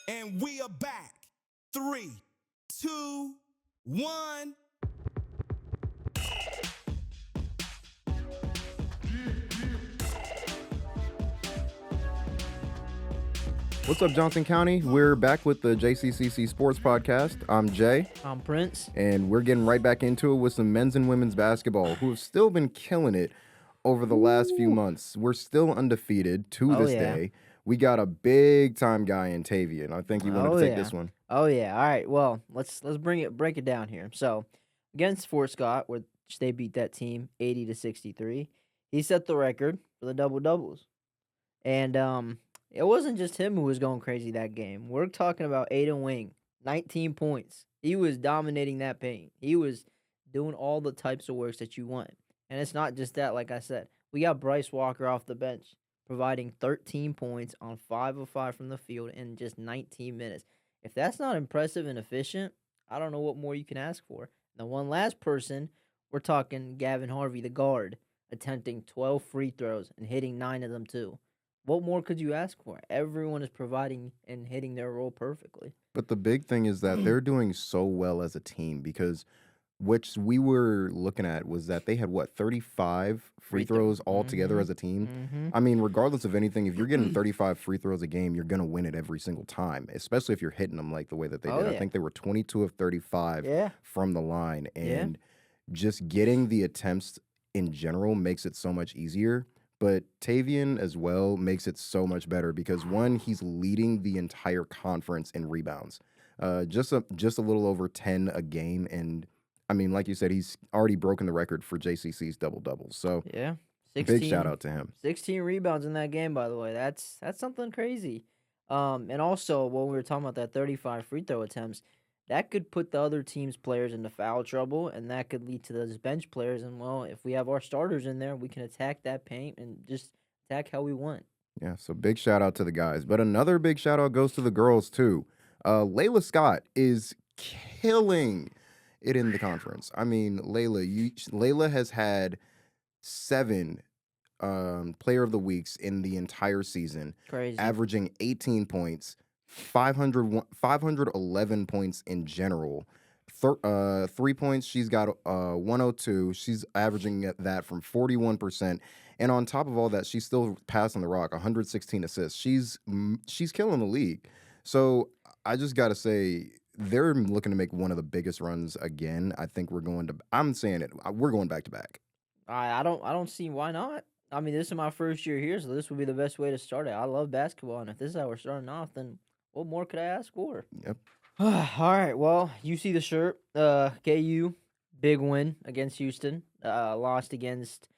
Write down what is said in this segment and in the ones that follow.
And we are back. 3, 2, 1. What's up, Johnson County? We're back with the JCCC Sports podcast. I'm Jay. I'm Prince. And we're getting right back into it with some men's and women's basketball who have still been killing it over the last few months. We're still undefeated to this day. We got a big-time guy in Tavian. I think you wanted to take this one. Oh, yeah. All right. Well, let's break it down here. So, against Fort Scott, which they beat that team 80-63, he set the record for the double-doubles. And it wasn't just him who was going crazy that game. We're talking about Aiden Wing, 19 points. He was dominating that paint. He was doing all the types of works that you want. And it's not just that, like I said. We got Bryce Walker off the bench, providing 13 points on 5 of 5 from the field in just 19 minutes. If that's not impressive and efficient, I don't know what more you can ask for. The one last person, we're talking Gavin Harvey, the guard, attempting 12 free throws and hitting 9 of them too. What more could you ask for? Everyone is providing and hitting their role perfectly. But the big thing is that they're doing so well as a team because which we were looking at was that they had, 35 free throws altogether as a team? I mean, regardless of anything, if you're getting 35 free throws a game, you're going to win it every single time, especially if you're hitting them like the way that they did. Yeah. I think they were 22 of 35 from the line. And just getting the attempts in general makes it so much easier. But Tavian as well makes it so much better because, one, he's leading the entire conference in rebounds. Just a little over 10 a game. And, I mean, like you said, he's already broken the record for JCC's double-doubles. So, 16, big shout-out to him. 16 rebounds in that game, by the way. That's something crazy. And also, when we were talking about that 35 free throw attempts, that could put the other team's players into foul trouble, and that could lead to those bench players. And, well, if we have our starters in there, we can attack that paint and just attack how we want. Yeah, so big shout-out to the guys. But another big shout-out goes to the girls, too. Layla Scott is killing it in the conference. I mean, Layla has had 7 player of the weeks in the entire season. Crazy. Averaging 18 points. 511 points in general. 3 points, she's got 102. She's averaging that from 41%. And on top of all that, she's still passing the rock, 116 assists. She's killing the league. So I just got to say, they're looking to make one of the biggest runs again. I think I'm saying it, we're going back to back. I don't see why not. I mean, this is my first year here, so this would be the best way to start it. I love basketball, and if this is how we're starting off, then what more could I ask for? Yep. All right, well, you see the shirt. KU, big win against Houston. Lost against,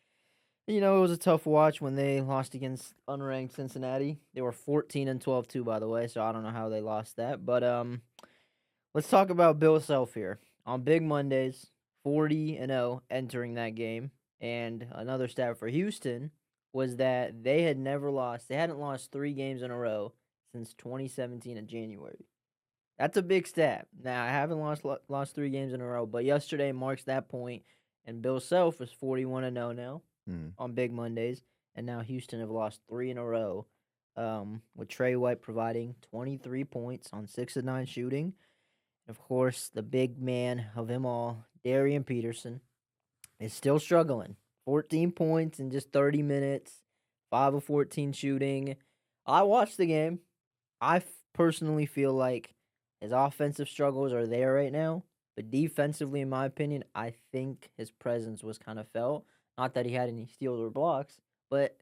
it was a tough watch when they lost against unranked Cincinnati. They were 14-12 too, by the way, so I don't know how they lost that. But let's talk about Bill Self here. On Big Mondays, 40-0 entering that game. And another stat for Houston was that they hadn't lost 3 games in a row since 2017 in January. That's a big stat. Now, I haven't lost 3 games in a row, but yesterday marks that point, and Bill Self is 41-0 now on Big Mondays, and now Houston have lost 3 in a row, with Trey White providing 23 points on 6 of 9 shooting. And of course, the big man of them all, Darian Peterson, is still struggling. 14 points in just 30 minutes, 5 of 14 shooting. I watched the game. I personally feel like his offensive struggles are there right now, but defensively, in my opinion, I think his presence was kind of felt. Not that he had any steals or blocks, but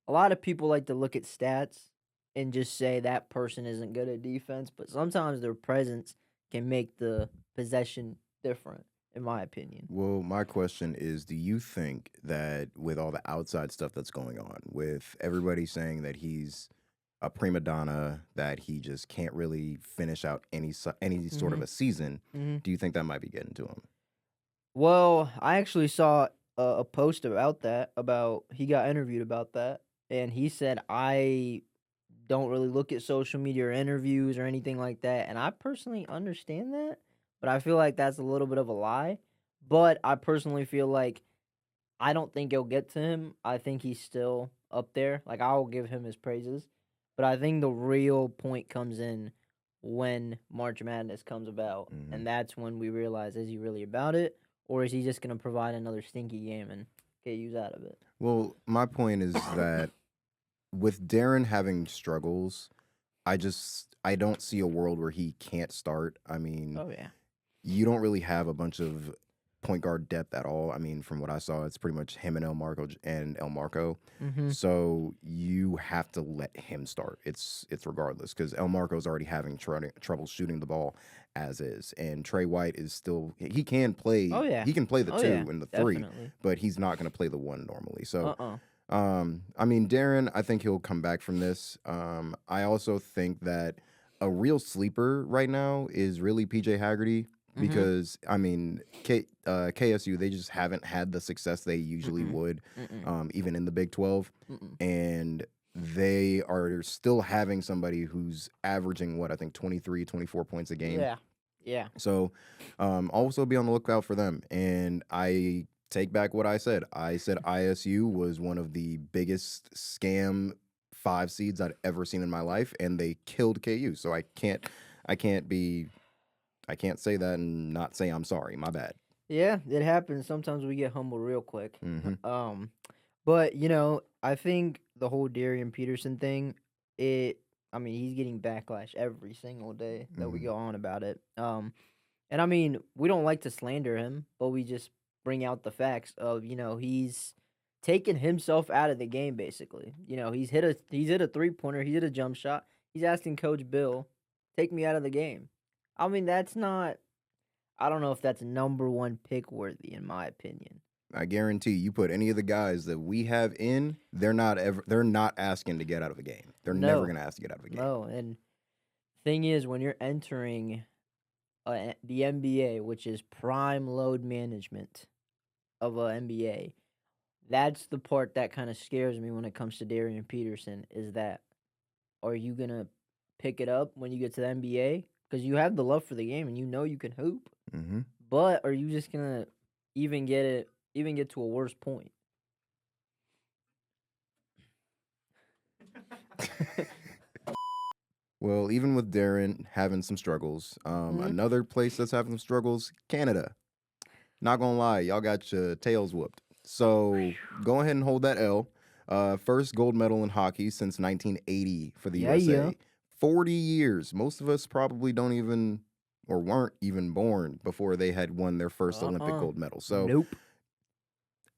a lot of people like to look at stats and just say that person isn't good at defense, but sometimes their presence can make the possession different, in my opinion. Well, my question is, do you think that with all the outside stuff that's going on, with everybody saying that he's a prima donna, that he just can't really finish out any sort of a season, do you think that might be getting to him? Well, I actually saw a post about he got interviewed about that, and he said, I don't really look at social media or interviews or anything like that, and I personally understand that, but I feel like that's a little bit of a lie. But I personally feel like I don't think it'll get to him. I think he's still up there. Like, I'll give him his praises. But I think the real point comes in when March Madness comes about, Mhm. and that's when we realize, is he really about it, or is he just going to provide another stinky game and get used out of it? Well, my point is that with Darren having struggles, I don't see a world where he can't start. I mean, Oh yeah, you don't really have a bunch of point guard depth at all. I mean, from what I saw, it's pretty much him and El Marco. mm-hmm. So you have to let him start. It's regardless because El Marco's already having trouble shooting the ball as is, and Trey White is still he can play. Oh yeah, he can play the oh two yeah, and the three, definitely. but he's not going to play the one normally. So. Uh-uh. I mean, Darren, I think he'll come back from this. I also think that a real sleeper right now is really PJ Haggerty Mm-hmm. because, I mean, KSU, they just haven't had the success they usually Mm-mm. would, Mm-mm. even in the Big 12. Mm-mm. And they are still having somebody who's averaging, what, I think 23, 24 points a game. Yeah, yeah. So also be on the lookout for them. And I take back what I said. I said ISU was one of the biggest scam 5 seeds I'd ever seen in my life, and they killed KU. So I can't say that and not say I'm sorry. My bad. Yeah, it happens. Sometimes we get humbled real quick. Mm-hmm. But I think the whole Darian Peterson thing, I mean, he's getting backlash every single day that we Mm-hmm. go on about it. And I mean, we don't like to slander him, but we just bring out the facts of, he's taken himself out of the game basically. He's hit a 3-pointer, he hit a jump shot. He's asking Coach Bill, "Take me out of the game." I mean, I don't know if that's number one pick worthy in my opinion. I guarantee you put any of the guys that we have in, they're not asking to get out of a game. They're never No. going to ask to get out of a game. No, and thing is, when you're entering the NBA, which is prime load management of a NBA, that's the part that kind of scares me when it comes to Darian Peterson. Is that, are you gonna pick it up when you get to the NBA? Because you have the love for the game and you can hoop, Mm-hmm. but are you just gonna even get to a worse point? Well, even with Darren having some struggles, another place that's having some struggles, Canada. Not gonna lie, y'all got your tails whooped. So go ahead and hold that L. First gold medal in hockey since 1980 for the USA. Yeah. 40 years. Most of us probably don't even or weren't even born before they had won their first Olympic gold medal. So Nope.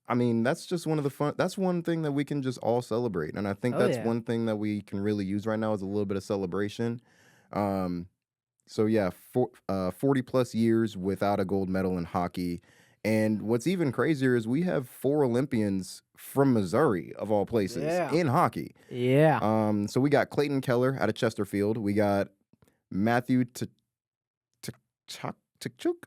I mean, that's just that's one thing that we can just all celebrate. And I think Oh, that's yeah. one thing that we can really use right now is a little bit of celebration. So yeah, 40 plus years without a gold medal in hockey. And what's even crazier is we have 4 Olympians from Missouri, of all places, Yeah. in hockey. Yeah. So we got Clayton Keller out of Chesterfield. We got Matthew Tkachuk.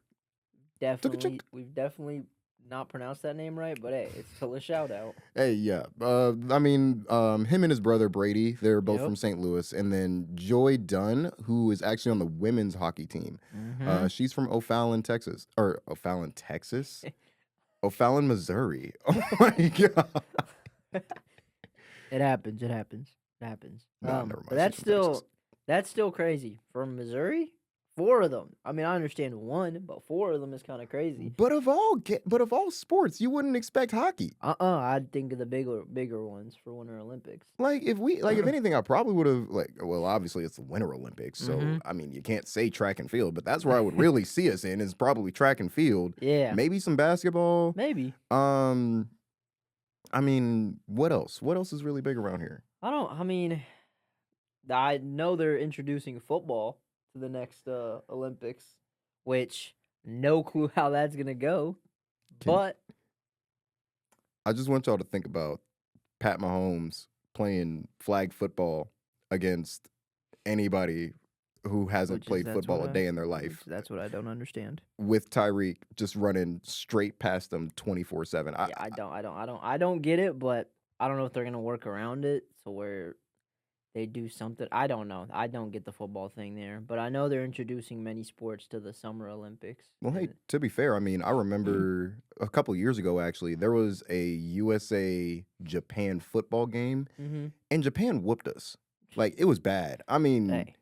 Definitely, we've definitely not pronounced that name right, but hey, it's still a shout out. Hey, yeah. I mean, him and his brother Brady, they're both Yep. from St. Louis. And then Joy Dunn, who is actually on the women's hockey team. Mm-hmm. She's from O'Fallon, Texas. Or O'Fallon, Texas? O'Fallon, Missouri. Oh my God. It happens. No, never mind. But She's from Texas. that's still crazy. From Missouri, 4 of them. I mean, I understand 1, but 4 of them is kind of crazy. But of all sports, you wouldn't expect hockey. I'd think of the bigger ones for Winter Olympics. If anything, I probably would have obviously it's the Winter Olympics, so Mm-hmm. I mean you can't say track and field, but that's where I would really see us in is probably track and field. Yeah, Maybe some basketball. maybe. I mean, what else? What else is really big around here? I know they're introducing football to the next Olympics, which no clue how that's gonna go. But I just want y'all to think about Pat Mahomes playing flag football against anybody who hasn't played football a day in their life. That's what I don't understand. With Tyreek just running straight past them 24/7. I don't get it, but I don't know if they're gonna work around it so where they do something. I don't know. I don't get the football thing there, but I know they're introducing many sports to the Summer Olympics. Well, hey, to be fair, I mean, I remember a couple years ago, actually, there was a USA-Japan football game, Mm-hmm. and Japan whooped us. It was bad. I mean, Hey,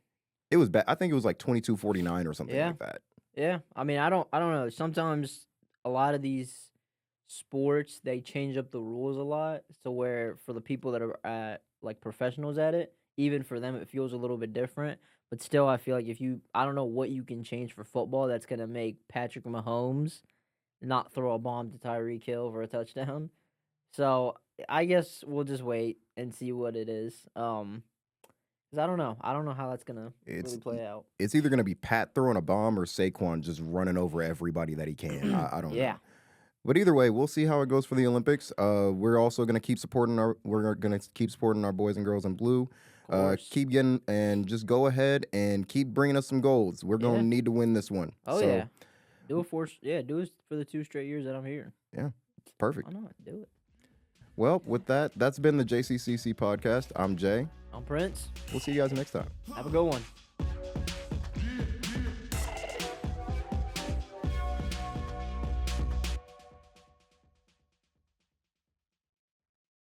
It was bad. I think it was like 22-49 or something like that. Yeah. I mean, I don't know. Sometimes a lot of these sports, they change up the rules a lot. So where for the people that are at like professionals at it, even for them it feels a little bit different. But still, I feel like I don't know what you can change for football that's gonna make Patrick Mahomes not throw a bomb to Tyreek Hill for a touchdown. So I guess we'll just wait and see what it is. 'Cause I don't know. I don't know how that's gonna really play out. It's either gonna be Pat throwing a bomb or Saquon just running over everybody that he can. I don't know. But either way, we'll see how it goes for the Olympics. We're also gonna keep supporting our boys and girls in blue. Keep getting and just go ahead and keep bringing us some goals. We're gonna need to win this one. Oh yeah, do it for the 2 straight years that I'm here. Yeah, perfect. Why not do it? Well, with that, that's been the JCCC podcast. I'm Jay. I'm Prince. We'll see you guys next time. Have a good one.